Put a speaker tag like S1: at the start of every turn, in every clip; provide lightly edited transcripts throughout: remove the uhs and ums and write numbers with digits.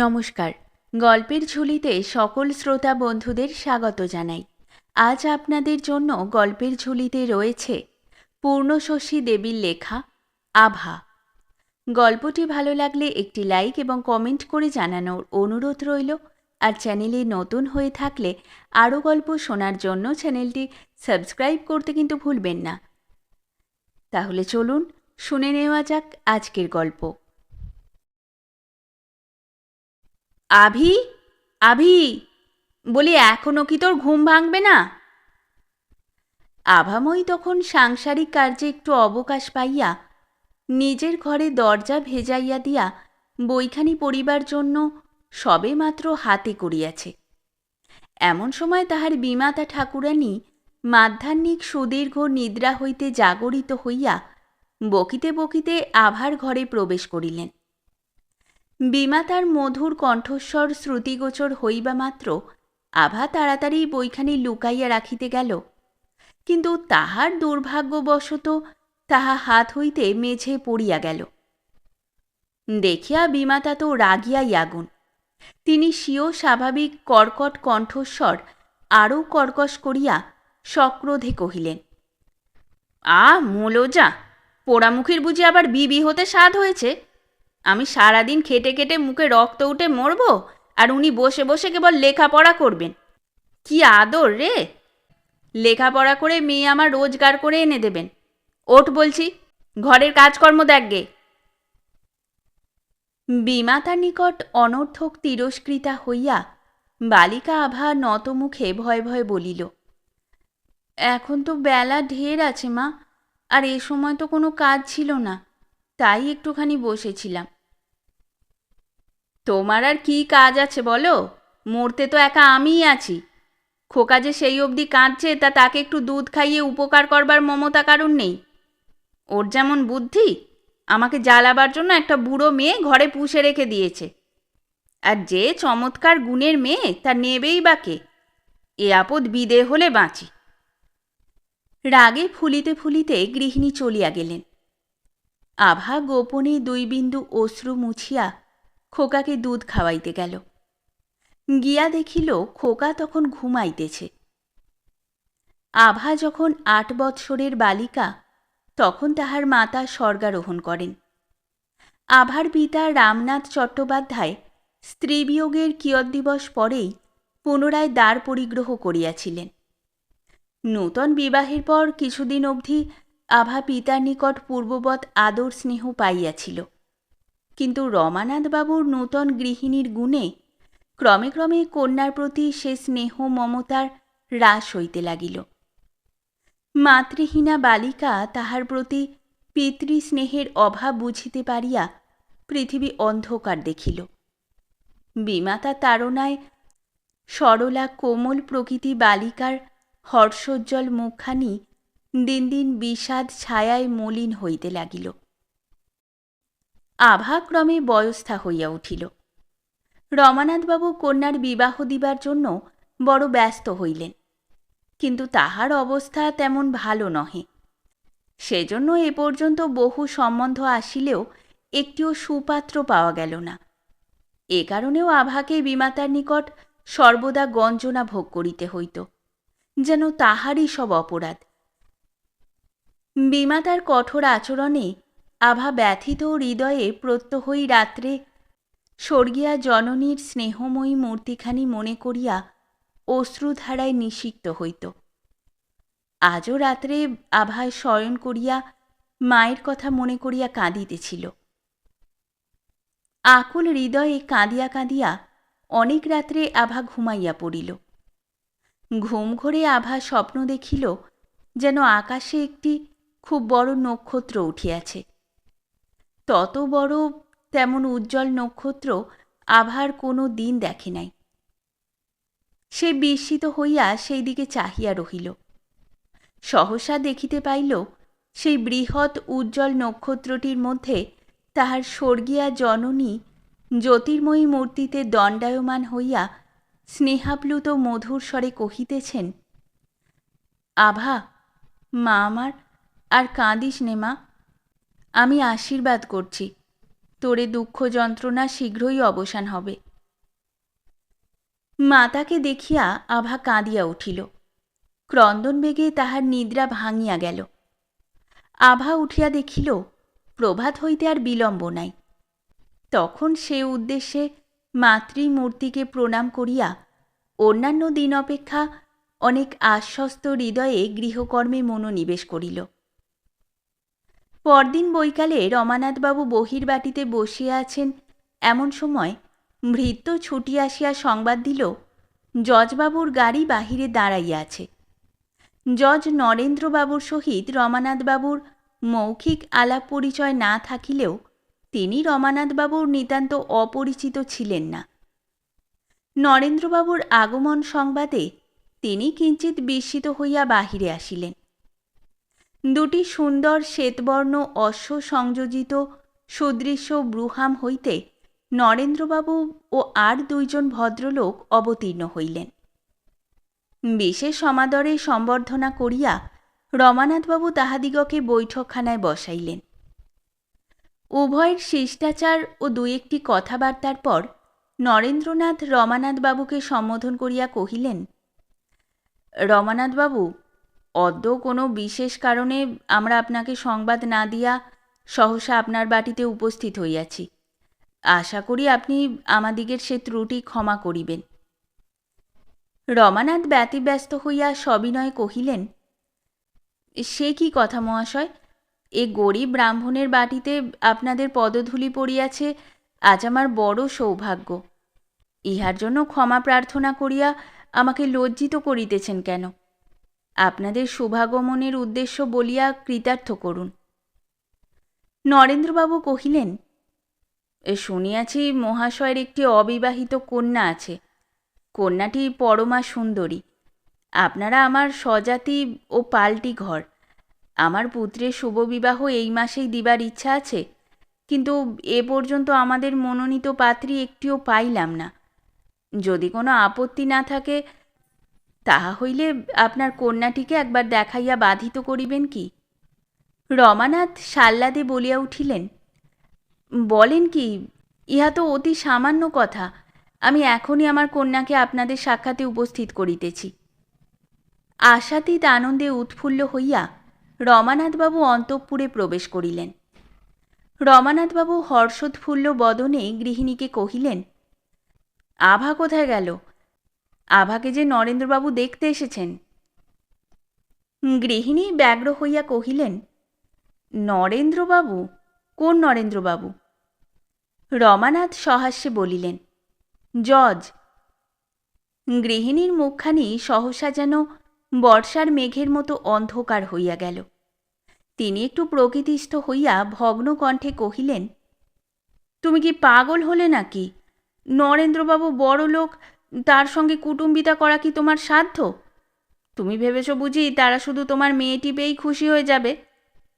S1: নমস্কার। গল্পের ঝুলিতে সকল শ্রোতা বন্ধুদের স্বাগত জানাই। আজ আপনাদের জন্য গল্পের ঝুলিতে রয়েছে পূর্ণশশী দেবীর লেখা আভা। গল্পটি ভালো লাগলে একটি লাইক এবং কমেন্ট করে জানানোর অনুরোধ রইল। আর চ্যানেলে নতুন হয়ে থাকলে আরও গল্প শোনার জন্য চ্যানেলটি সাবস্ক্রাইব করতে কিন্তু ভুলবেন না। তাহলে চলুন শুনে নেওয়া যাক আজকের গল্প। আভি, আভি, বলি এখনো কি তোর ঘুম ভাঙবে না? আভাময়ী তখন সাংসারিক কার্যে একটু অবকাশ পাইয়া নিজের ঘরে দরজা ভেজাইয়া দিয়া বইখানি পড়িবার জন্য সবে মাত্র হাতে করিয়াছে। এমন সময় তাহার বিমাতা ঠাকুরানী মাধ্যাহ্নিক সুদীর্ঘ নিদ্রা হইতে জাগরিত হইয়া বকিতে বকিতে আভার ঘরে প্রবেশ করিলেন। বিমাতার মধুর কণ্ঠস্বর শ্রুতিগোচর হইবা মাত্র আভা তাড়াতাড়ি বইখানি লুকাইয়া রাখিতে গেল, কিন্তু তাহার দুর্ভাগ্যবশত তাহা হাত হইতে মেঝে পড়িয়া গেল। দেখিয়া বিমাতা তো রাগিয়াই আগুন। তিনি স্বীয় স্বাভাবিক কর্কট কণ্ঠস্বর আরও কর্কশ করিয়া সক্রোধে কহিলেন, মোলোজা, পোড়ামুখীর বুঝি আবার বিবি হতে সাধ হয়েছে? আমি সারাদিন খেটে খেটে মুখে রক্ত উঠে মরব, আর উনি বসে বসে কেবল লেখাপড়া করবেন। কি আদর রে! লেখাপড়া করে মেয়ে আমার রোজগার করে এনে দেবেন। ওঠ বলছি, ঘরের কাজকর্ম দেখগে। বিমাতার নিকট অনর্থক তিরস্কৃতা হইয়া বালিকা আভা নতমুখে ভয়ে ভয়ে বলিল, এখন তো বেলা ঢের আছে মা, আর এ সময় তো কোনো কাজ ছিল না, তাই একটুখানি বসেছিলাম। তোমার আর কি কাজ আছে বলো? মরতে তো একা আমিই আছি। খোকা যে সেই অবধি কাঁদছে, তা তাকে একটু দুধ খাইয়ে উপকার করবার মমতা কারণ নেই। ওর যেমন বুদ্ধি, আমাকে জ্বালাবার জন্য একটা বুড়ো মেয়ে ঘরে পুষে রেখে দিয়েছে। আর যে চমৎকার গুণের মেয়ে, তা নেবেই বা কে? এ আপদ বিদে হলে বাঁচি। রাগে ফুলিতে ফুলিতে গৃহিণী চলিয়া গেলেন। আভা গোপনে 2 বিন্দু অশ্রু মুছিয়া খোকাকে দুধ খাওয়াইতে গেল। গিয়া দেখিল খোকা তখন ঘুমাইতেছে। আভা যখন 8 বৎসরের বালিকা, তখন তাহার মাতা স্বর্গারোহণ করেন। আভার পিতা রামনাথ চট্টোপাধ্যায় স্ত্রীবিয়োগের কিয়দ্দিবস পরেই পুনরায় দ্বার পরিগ্রহ করিয়াছিলেন। নূতন বিবাহের পর কিছুদিন অবধি আভা পিতার নিকট পূর্ববৎ আদর স্নেহ পাইয়াছিল, কিন্তু রমানাথবাবুর নূতন গৃহিণীর গুণে ক্রমে ক্রমে কন্যার প্রতি সে স্নেহ মমতার হ্রাস হইতে লাগিল। মাতৃহীনা বালিকা তাহার প্রতি পিতৃস্নেহের অভাব বুঝিতে পারিয়া পৃথিবী অন্ধকার দেখিল। বিমাতা তাড়নায় সরলা কোমল প্রকৃতি বালিকার হর্ষোজ্জ্বল মুখখানি দিন দিন বিষাদ ছায়ায় মলিন হইতে লাগিল। আভা ক্রমে বয়স্থা হইয়া উঠিল। রমানাথবাবু কন্যার বিবাহ দিবার জন্য বড় ব্যস্ত হইলেন, কিন্তু তাহার অবস্থা তেমন ভালো নহে। সেজন্য এ পর্যন্ত বহু সম্বন্ধ আসিলেও একটিও সুপাত্র পাওয়া গেল না। এ কারণেও আভাকে বিমাতার নিকট সর্বদা গঞ্জনা ভোগ করিতে হইত, যেন তাহারই সব অপরাধ। বিমাতার কঠোর আচরণে আভা ব্যথিত হৃদয়ে প্রত্যহই রাত্রে স্বর্গীয়া জননীর স্নেহময়ী মূর্তিখানি মনে করিয়া অশ্রুধারায় নিষিক্ত হইত। আজও রাত্রে আভায় শয়ন করিয়া মায়ের কথা মনে করিয়া কাঁদিতেছিল। আকুল হৃদয়ে কাঁদিয়া কাঁদিয়া অনেক রাত্রে আভা ঘুমাইয়া পড়িল। ঘুম ঘরে আভা স্বপ্ন দেখিল যেন আকাশে একটি খুব বড় নক্ষত্র উঠিয়াছে। তত বড় তেমন উজ্জ্বল নক্ষত্র আভার কোনো দিন দেখে নাই। সে বিস্মিত হইয়া সেই দিকে চাহিয়া রহিল। সহসা দেখিতে পাইল সেই বৃহৎ উজ্জ্বল নক্ষত্রটির মধ্যে তাহার স্বর্গীয়া জননী জ্যোতির্ময়ী মূর্তিতে দণ্ডায়মান হইয়া স্নেহাপ্লুত মধুর স্বরে কহিতেছেন, আভা, মা আমার, আর কাঁদিস নে মা। আমি আশীর্বাদ করছি, তোরে দুঃখ যন্ত্রণা শীঘ্রই অবসান হবে। মাতাকে দেখিয়া আভা কাঁদিয়া উঠিল। ক্রন্দনবেগে তাহার নিদ্রা ভাঙিয়া গেল। আভা উঠিয়া দেখিল প্রভাত হইতে আর বিলম্ব নাই। তখন সে উদ্দেশ্যে মাতৃমূর্তিকে প্রণাম করিয়া অন্যান্য দিন অপেক্ষা অনেক আশ্বস্ত হৃদয়ে গৃহকর্মে মনোনিবেশ করিল। পরদিন বৈকালে রমানাথবাবু বহির্বাটিতে বসিয়া আছেন এমন সময় ভৃত্য ছুটিয়া আসিয়া সংবাদ দিল, জজবাবুর গাড়ি বাহিরে দাঁড়াইয়া আছে। জজ নরেন্দ্রবাবুর সহিত রমানাথবাবুর মৌখিক আলাপ পরিচয় না থাকিলেও তিনি রমানাথবাবুর নিতান্ত অপরিচিত ছিলেন না। নরেন্দ্রবাবুর আগমন সংবাদে তিনি কিঞ্চিৎ বিস্মিত হইয়া বাহিরে আসিলেন। দুটি সুন্দর শ্বেতবর্ণ অশ্ব সংযোজিত সুদৃশ্য ব্রুহাম হইতে নরেন্দ্রবাবু ও আর দুইজন ভদ্রলোক অবতীর্ণ হইলেন। বিশেষ সমাদরে সম্বর্ধনা করিয়া রমানাথবাবু তাহাদিগকে বৈঠকখানায় বসাইলেন। উভয়ের শিষ্টাচার ও দুই একটি কথাবার্তার পর নরেন্দ্রনাথ রমানাথবাবুকে সম্বোধন করিয়া কহিলেন, রমানাথবাবু, অদ্য কোনো বিশেষ কারণে আমরা আপনাকে সংবাদ না দিয়া সহসা আপনার বাটিতে উপস্থিত হইয়াছি। আশা করি আপনি আমাদিগের সে ত্রুটি ক্ষমা করিবেন। রমানাথ ব্যতিব্যস্ত হইয়া সবিনয়ে কহিলেন, সে কি কথা মহাশয়, এ গরিব ব্রাহ্মণের বাটিতে আপনাদের পদধূলি পড়িয়াছে, আজ আমার বড় সৌভাগ্য। ইহার জন্য ক্ষমা প্রার্থনা করিয়া আমাকে লজ্জিত করিতেছেন কেন? আপনাদের শুভাগমনের উদ্দেশ্য বলিয়া কৃতার্থ করুন। নরেন্দ্রবাবু কহিলেন, শুনিয়াছি মহাশয়ের একটি অবিবাহিত কন্যা আছে। কন্যাটি পরমা সুন্দরী। আপনারা আমার স্বজাতি ও পাল্টি ঘর। আমার পুত্রের শুভবিবাহ এই মাসেই দিবার ইচ্ছা আছে, কিন্তু এ পর্যন্ত আমাদের মনোনীত পাত্রী একটিও পাইলাম না। যদি কোনো আপত্তি না থাকে তাহা হইলে আপনার কন্যাটিকে একবার দেখাইয়া বাধিত করিবেন কি? রমানাথ সাল্লাদে বলিয়া উঠিলেন, বলেন কি, ইহা তো অতি সামান্য কথা। আমি এখনই আমার কন্যাকে আপনাদের সাক্ষাতে উপস্থিত করিতেছি। আশাতীত আনন্দে উৎফুল্ল হইয়া রমানাথবাবু অন্তঃপুরে প্রবেশ করিলেন। রমানাথবাবু হর্ষোৎফুল্ল বদনে গৃহিণীকে কহিলেন, আভা কোথায় গেল? আভাকে যে নরেন্দ্রবাবু দেখতে এসেছেন। গৃহিণী ব্যগ্র হইয়া কহিলেন, নরেন্দ্রবাবু? কোন নরেন্দ্রবাবু? রমানাথ সহাস্যে বলিলেন, জজ। গৃহিণীর মুখখানি সহসা যেন বর্ষার মেঘের মতো অন্ধকার হইয়া গেল। তিনি একটু প্রকৃতিস্থ হইয়া ভগ্ন কণ্ঠে কহিলেন, তুমি কি পাগল হলে নাকি? নরেন্দ্রবাবু বড় লোক, তার সঙ্গে কুটুম্বিতা করা কি তোমার সাধ্য? তুমি ভেবেছ বুঝি তারা শুধু তোমার মেয়েটি পেয়েই খুশি হয়ে যাবে,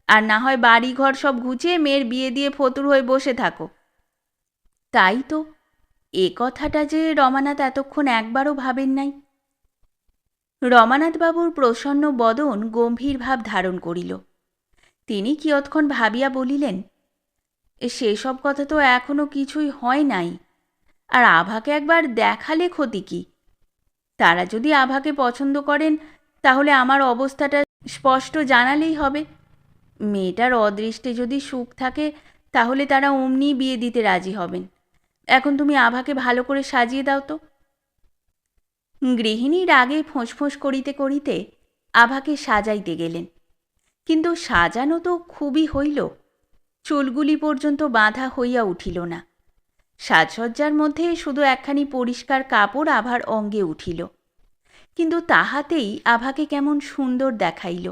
S1: আর না হয় বাড়ি ঘর সব ঘুচিয়ে মেয়ের বিয়ে দিয়ে ফতুর হয়ে বসে থাকো? তাই তো, এ কথাটা যে রমানাথ এতক্ষণ একবারও ভাবেন নাই। রমানাথবাবুর প্রসন্ন বদন গম্ভীর ভাব ধারণ করিল। তিনি কিয়ৎক্ষণ ভাবিয়া বলিলেন, সেসব কথা তো এখনো কিছুই হয় নাই, আর আভাকে একবার দেখালে ক্ষতি কি? তারা যদি আভাকে পছন্দ করেন তাহলে আমার অবস্থাটা স্পষ্ট জানালেই হবে। মেয়েটার অদৃষ্টে যদি সুখ থাকে তাহলে তারা অমনি বিয়ে দিতে রাজি হবেন। এখন তুমি আভাকে ভালো করে সাজিয়ে দাও তো। গৃহিণীর আগে ফোঁস করিতে করিতে আভাকে সাজাইতে গেলেন, কিন্তু সাজানো তো খুবই হইল, চুলগুলি পর্যন্ত বাঁধা হইয়া উঠিল না। সাজসজ্জার মধ্যে শুধু একখানি পরিষ্কার কাপড় আভার অঙ্গে উঠিল, কিন্তু তাহাতেই আভাকে কেমন সুন্দর দেখাইল।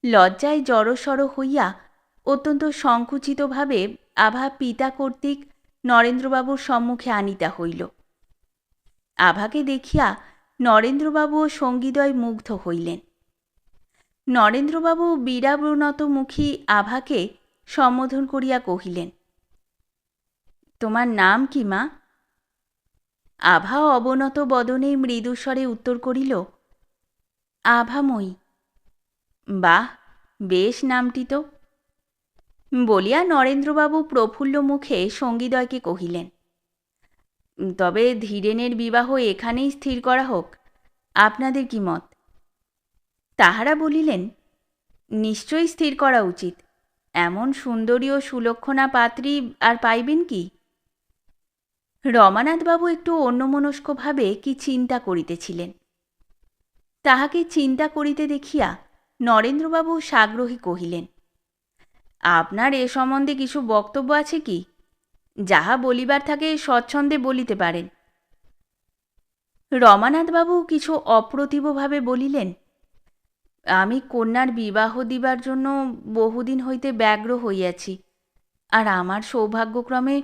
S1: লজ্জায় জড়সড় হইয়া অত্যন্ত সংকুচিতভাবে আভা পিতা কর্তৃক নরেন্দ্রবাবুর সম্মুখে আনিতা হইল। আভাকে দেখিয়া নরেন্দ্রবাবু ও সঙ্গীদ্বয় মুগ্ধ হইলেন। নরেন্দ্রবাবু বীরাবনত মুখী আভাকে সম্বোধন করিয়া কহিলেন, তোমার নাম কি মা? আভা অবনত বদনে মৃদুস্বরে উত্তর করিল, আভাময়ী। বাহ, বেশ নামটি তো। বলিয়া নরেন্দ্রবাবু প্রফুল্ল মুখে সঙ্গীদ্বয়কে কহিলেন, তবে ধীরেনের বিবাহ এখানেই স্থির করা হোক, আপনাদের কি মত? তাহারা বলিলেন, নিশ্চয়ই স্থির করা উচিত। এমন সুন্দরী ও সুলক্ষণা পাত্রী আর পাইবেন কি? রমানাথবাবু একটু অন্যমনস্কভাবে কি চিন্তা করিতেছিলেন। তাহাকে চিন্তা করিতে দেখিয়া নরেন্দ্রবাবু সাগ্রহে কহিলেন, আপনার এ সম্বন্ধে কিছু বক্তব্য আছে কি? যাহা বলিবার থাকে স্বচ্ছন্দে বলিতে পারেন। রমানাথবাবু কিছু অপ্রতিভভাবে বলিলেন, আমি কন্যার বিবাহ দিবার জন্য বহুদিন হইতে ব্যগ্র হইয়াছি, আর আমার সৌভাগ্যক্রমে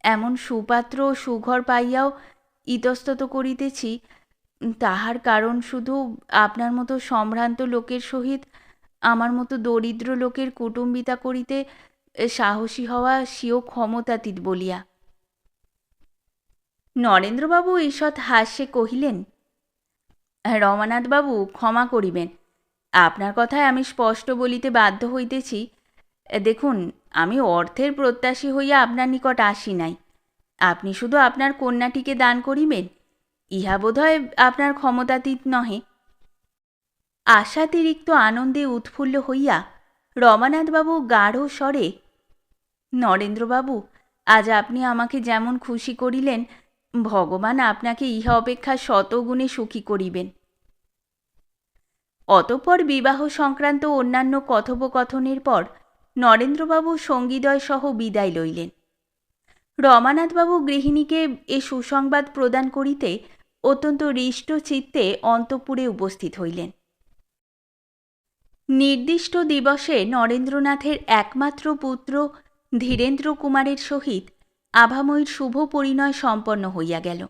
S1: এমন সুপাত্র ও সুঘর পাইয়াও ইতস্তত করিতেছি, তাহার কারণ শুধু আপনার মতো সম্ভ্রান্ত লোকের সহিত আমার মতো দরিদ্র লোকের কুটুম্বিতা করিতে সাহসী হওয়া স্বীয় ক্ষমতাতীত বলিয়া। নরেন্দ্রবাবু ঈষৎ হাস্যে কহিলেন, রমানাথবাবু ক্ষমা করিবেন, আপনার কথায় আমি স্পষ্ট বলিতে বাধ্য হইতেছি। দেখুন, আমি অর্থের প্রত্যাশী হইয়া আপনার নিকট আসি নাই। আপনি শুধু আপনার কন্যাটিকে দান করিবেন, ইহা বোধহয় আপনার ক্ষমতাতীত নহে। আশাতিরিক্ত আনন্দে উৎফুল্ল হইয়া রমানাথবাবু গাঢ় স্বরে, নরেন্দ্রবাবু, আজ আপনি আমাকে যেমন খুশি করিলেন, ভগবান আপনাকে ইহা অপেক্ষা শতগুণে সুখী করিবেন। অতঃপর বিবাহ সংক্রান্ত অন্যান্য কথোপকথনের পর নরেন্দ্রবাবু সঙ্গীদ্বয় সহ বিদায় লইলেন। রমানাথবাবু গৃহিণীকে এ সুসংবাদ প্রদান করিতে অত্যন্ত হৃষ্ট চিত্তে অন্তঃপুরে উপস্থিত হইলেন। নির্দিষ্ট দিবসে নরেন্দ্রনাথের একমাত্র পুত্র ধীরেন্দ্র কুমারের সহিত আভাময়ীর শুভ পরিণয় সম্পন্ন হইয়া গেল।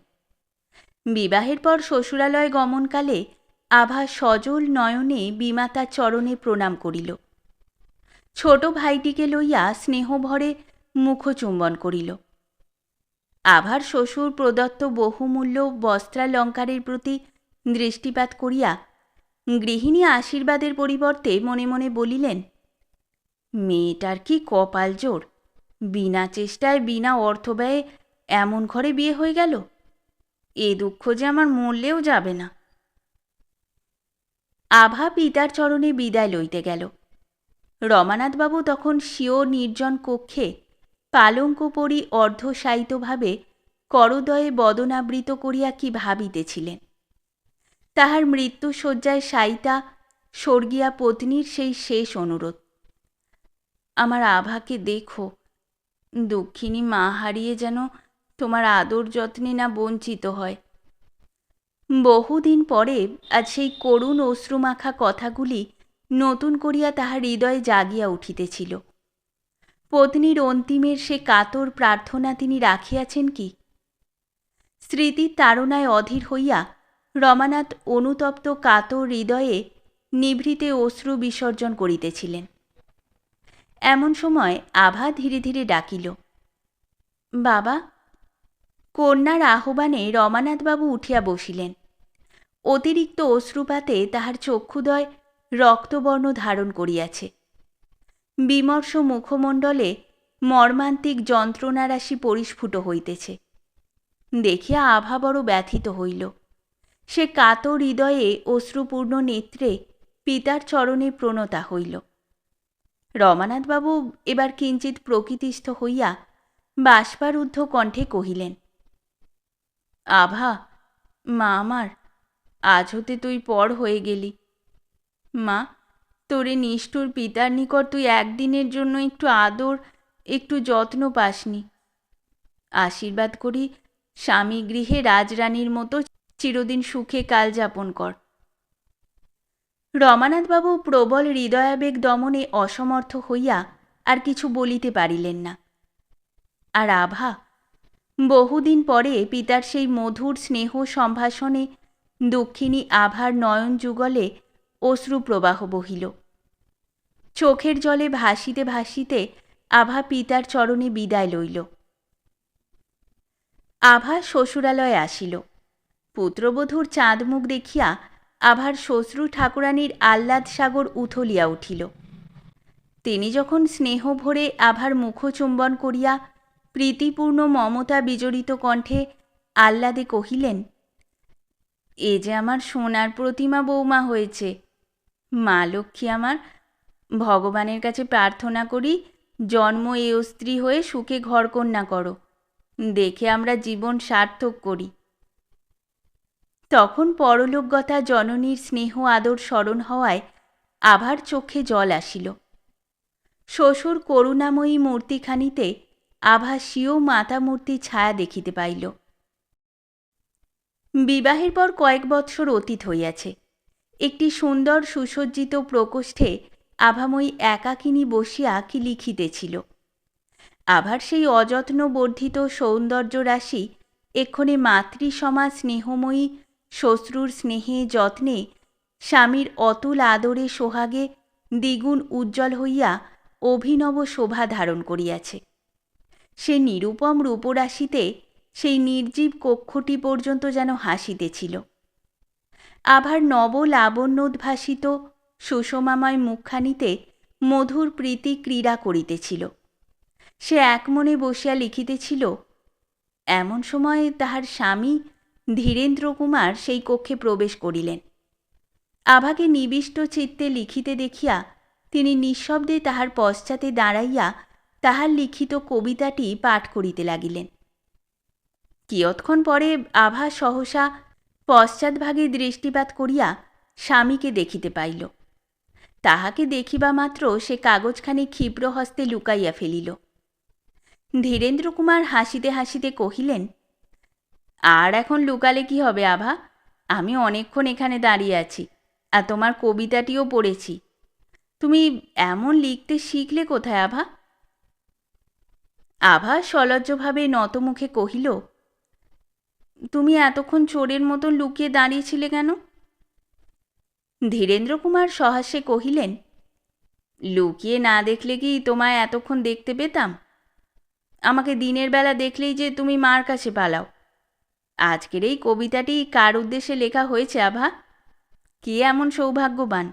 S1: বিবাহের পর শ্বশুরালয় গমনকালে আভা সজল নয়নে বিমাতার চরণে প্রণাম করিল। ছোট ভাইটিকে লইয়া স্নেহভরে মুখচুম্বন করিল। আভার শ্বশুর প্রদত্ত বহুমূল্য বস্ত্রালঙ্কারের প্রতি দৃষ্টিপাত করিয়া গৃহিণী আশীর্বাদের পরিবর্তে মনে মনে বলিলেন, মেয়েটার কি কপাল জোর, বিনা চেষ্টায় বিনা অর্থব্যয়ে এমন ঘরে বিয়ে হয়ে গেল। এ দুঃখ যে আমার মরলেও যাবে না। আভা পিতার চরণে বিদায় লইতে গেল। রমানাথবাবু তখন স্বীয় নির্জন কক্ষে পালঙ্কপরি অর্ধশায়িতভাবে করদয়ে বদনাবৃত করিয়া কি ভাবিতেছিলেন। তাহার মৃত্যুশয্যায় শায়িতা স্বর্গীয়া পত্নীর সেই শেষ অনুরোধ, আমার আভাকে দেখো, দুঃখিনী মা হারিয়ে যেন তোমার আদর যত্নে না বঞ্চিত হয়। বহুদিন পরে আজ সেই করুণ অশ্রুমাখা কথাগুলি নতুন করিয়া তাহার হৃদয়ে জাগিয়া উঠিতেছিল। পত্নীর অন্তিমের সে কাতর প্রার্থনা তিনি রাখিয়াছেন কি? স্মৃতির তাড়নায় অধীর হইয়া রমানাথ অনুতপ্ত কাতর হৃদয়ে নিভৃতে অশ্রু বিসর্জন করিতেছিলেন। এমন সময় আভা ধীরে ধীরে ডাকিল, বাবা। কন্যার আহ্বানে রমানাথবাবু উঠিয়া বসিলেন। অতিরিক্ত অশ্রুপাতে তাহার চক্ষুদ্বয় রক্তবর্ণ ধারণ করিয়াছে। বিমর্ষ মুখমণ্ডলে মর্মান্তিক যন্ত্রণারাশি পরিস্ফুট হইতেছে। দেখিয়া আভা বড় ব্যথিত হইল। সে কাতর হৃদয়ে অশ্রুপূর্ণ নেত্রে পিতার চরণে প্রণতা হইল। রমানাথবাবু এবার কিঞ্চিৎ প্রকৃতিস্থ হইয়া বাষ্পারুদ্ধ কণ্ঠে কহিলেন, আভা, মা আমার, আজ হতে তুই পর হয়ে গেলি। মা, তোরে নিষ্ঠুর পিতার নিকট তুই একদিনের জন্য একটু আদর, একটু যত্ন পাসনি। আশীর্বাদ করি, স্বামী গৃহে রাজরানীর মতো চিরদিন সুখে কাল যাপন কর। রমানাথবাবু প্রবল হৃদয়াবেগ দমনে অসমর্থ হইয়া আর কিছু বলিতে পারিলেন না। আর আভা, বহুদিন পরে পিতার সেই মধুর স্নেহ সম্ভাষণে দুঃখিনী আভার নয়ন যুগলে অশ্রুপ্রবাহ বহিল। চোখের জলে ভাসিতে ভাসিতে আভা পিতার চরণে বিদায় লইল। আভা শ্বশুরালয়ে আসিল। পুত্রবধূর চাঁদমুখ দেখিয়া আভার শ্বশ্রু ঠাকুরানীর আহ্লাদ সাগর উথলিয়া উঠিল। তিনি যখন স্নেহ ভরে আভার মুখচুম্বন করিয়া প্রীতিপূর্ণ মমতা বিজড়িত কণ্ঠে আহ্লাদে কহিলেন, এ যে আমার সোনার প্রতিমা বৌমা হয়েছে। মা লক্ষ্মী আমার, ভগবানের কাছে প্রার্থনা করি জন্ম এও স্ত্রী হয়ে সুখে ঘরকন্যা করো, দেখে আমরা জীবন সার্থক করি। তখন পরলোকগতা জননীর স্নেহ আদর স্মরণ হওয়ায় আভার চোখে জল আসিল। শ্বশুর করুণাময়ী মূর্তিখানিতে আভা স্বীয় মাতা মূর্তি ছায়া দেখিতে পাইল। বিবাহের পর কয়েক বৎসর অতীত হইয়াছে। একটি সুন্দর সুসজ্জিত প্রকোষ্ঠে আভাময়ী একাকিনী বসিয়া কি লিখিতেছিল। আভার সেই অযত্ন বর্ধিত সৌন্দর্য রাশি এক্ষণে মাতৃসমা স্নেহময়ী শ্বশ্রুর স্নেহে যত্নে স্বামীর অতুল আদরে সোহাগে দ্বিগুণ উজ্জ্বল হইয়া অভিনব শোভা ধারণ করিয়াছে। সে নিরুপম রূপরাশিতে সেই নির্জীব কক্ষটি পর্যন্ত যেন হাসিতেছিল। আভার নব লাবণ্যোদ্ভাসিত সুষমাময় মুখখানিতে মধুর প্রীতি ক্রীড়া করিতেছিল। সে একমনে বসিয়া লিখিতেছিল। এমন সময় তাহার স্বামী ধীরেন্দ্র কুমার সেই কক্ষে প্রবেশ করিলেন। আভাকে নিবিষ্ট চিত্তে লিখিতে দেখিয়া তিনি নিঃশব্দে তাহার পশ্চাতে দাঁড়াইয়া তাহার লিখিত কবিতাটি পাঠ করিতে লাগিলেন। কিয়ৎক্ষণ পরে আভা সহসা পশ্চাৎভাগে দৃষ্টিপাত করিয়া স্বামীকে দেখিতে পাইল। তাহাকে দেখিবা মাত্র সে কাগজখানি ক্ষিপ্র হস্তে লুকাইয়া ফেলিল। ধীরেন্দ্র কুমার হাসিতে হাসিতে কহিলেন, আর এখন লুকালে কি হবে আভা? আমি অনেকক্ষণ এখানে দাঁড়িয়ে আছি, আর তোমার কবিতাটিও পড়েছি। তুমি এমন লিখতে শিখলে কোথায় আভা? আভা সলজ্জভাবে নতমুখে কহিল, তুমি এতক্ষণ চোরের মতন লুকিয়ে দাঁড়িয়েছিলে কেন? ধীরেন্দ্র কুমার সহাস্যে কহিলেন, লুকিয়ে না দেখলে কি তোমায় এতক্ষণ দেখতে পেতাম? আমাকে দিনের বেলা দেখলেই যে তুমি মার কাছে পালাও। আজকের এই কবিতাটি কার উদ্দেশ্যে লেখা হয়েছে আভা? কে এমন সৌভাগ্যবান?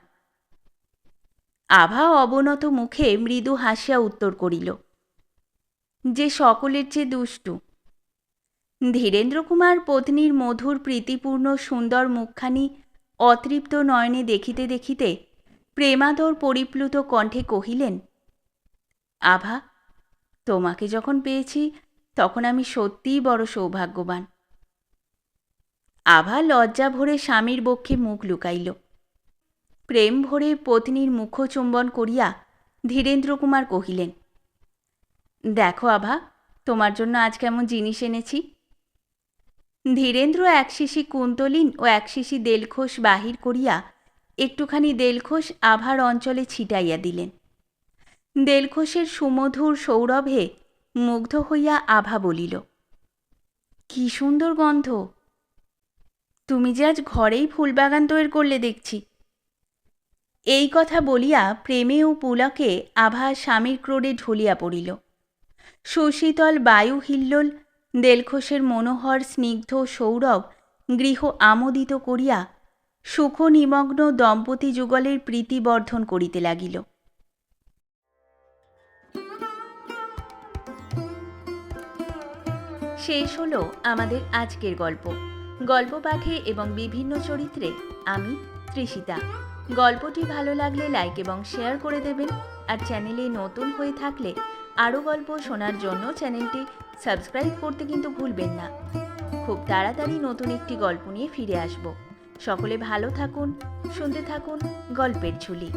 S1: আভা অবনত মুখে মৃদু হাসিয়া উত্তর করিল, যে সকলের চেয়ে দুষ্টু। ধীরেন্দ্র কুমার পত্নীর মধুর প্রীতিপূর্ণ সুন্দর মুখখানি অতৃপ্ত নয়নে দেখিতে দেখিতে প্রেমাদর পরিপ্লুত কণ্ঠে কহিলেন, আভা, তোমাকে যখন পেয়েছি তখন আমি সত্যিই বড় সৌভাগ্যবান। আভা লজ্জা ভরে স্বামীর বক্ষে মুখ লুকাইল। প্রেম ভরে পত্নীর মুখচুম্বন করিয়া ধীরেন্দ্র কুমার কহিলেন, দেখো আভা, তোমার জন্য আজ কেমন জিনিস এনেছি। ধীরেন্দ্র এক শিশি কুন্তলিন ও এক শিশি দেলখোস বাহির করিয়া একটুখানি দেলখোস আভার অঞ্চলে ছিটাইয়া দিলেন। দেলখোসের সুমধুর সৌরভে মুগ্ধ হইয়া আভা বলিল, কি সুন্দর গন্ধ! তুমি যে আজ ঘরেই ফুলবাগান তৈরি করলে দেখছি। এই কথা বলিয়া প্রেমে ও পুলকে আভা স্বামীর ক্রোড়ে ঢুলিয়া পড়িল। সুশীতল বায়ু হিল্লোল দেলখোসের মনোহর স্নিগ্ধ সৌরভ গৃহ আমোদিত করিয়া সুখ নিমগ্ন দম্পতি যুগলের প্রীতিবর্ধন করিতে লাগিল। শেষ হলো আমাদের আজকের গল্প। গল্প পাঠে এবং বিভিন্ন চরিত্রে আমি তৃষিতা। গল্পটি ভালো লাগলে লাইক এবং শেয়ার করে দেবেন, আর চ্যানেলে নতুন হয়ে থাকলে আরও গল্প শোনার জন্য চ্যানেলটি সাবস্ক্রাইব করতে কিন্তু ভুলবেন না। খুব তাড়াতাড়ি নতুন একটি গল্প নিয়ে ফিরে আসব। সকলে ভালো থাকুন, শুনতে থাকুন গল্পের ঝুলি।